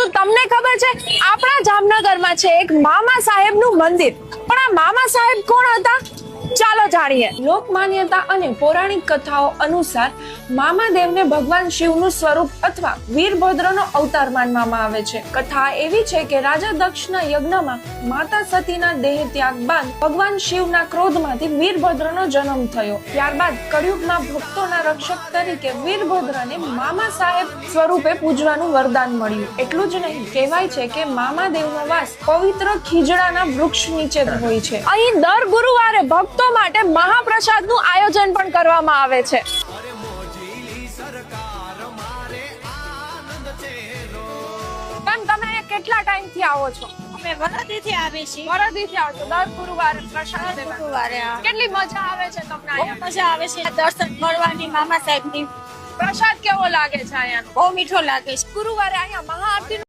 શું તમને ખબર છે આપણા જામનગરમાં છે એક મામા સાહેબનું મંદિર, પણ આ મામા સાહેબ કોણ હતા? ચાલો જાણીએ. લોક માન્યતા અને પૌરાણિક કથાઓ અનુસાર મામાદેવને ભગવાન શિવનું સ્વરૂપ અથવા વીરભદ્રનો અવતાર માનવામાં આવે છે. કથા એવી છે કે રાજા દક્ષના યજ્ઞમાં માતા સતીના દેહ ત્યાગ બાદ ભગવાન શિવના ક્રોધમાંથી વીરભદ્રનો જન્મ થયો. ત્યારબાદ કળિયુગમાં ભક્તોના રક્ષક તરીકે વીરભદ્રને મામા સાહેબ સ્વરૂપે પૂજવાનું વરદાન મળ્યું. એટલું જ નહીં, કહેવાય છે કે મામાદેવનો વાસ પવિત્ર ખીજડાના વૃક્ષ નીચે હોય છે. અહીં દર ગુરુવારે ભક્તો માટે મહાપ્રસાદનું આયોજન પણ કરવામાં આવે છે. પણ તમે કેટલા ટાઈમ થી આવો છો? અમે વરદીથી આવી છીએ. વરદીથી આવો છો દર ગુરુવારે પ્રસાદ લેવા? ગુરુવારે કેટલી મજા આવે છે તમને બહુ અહીંયા? મજા આવે છે દર્શન કરવાની. મામા સાહેબની પ્રસાદ કેવો લાગે છે અહીંયા? બહુ મીઠો લાગે છે. ગુરુવારે અહીંયા મહાઆરતી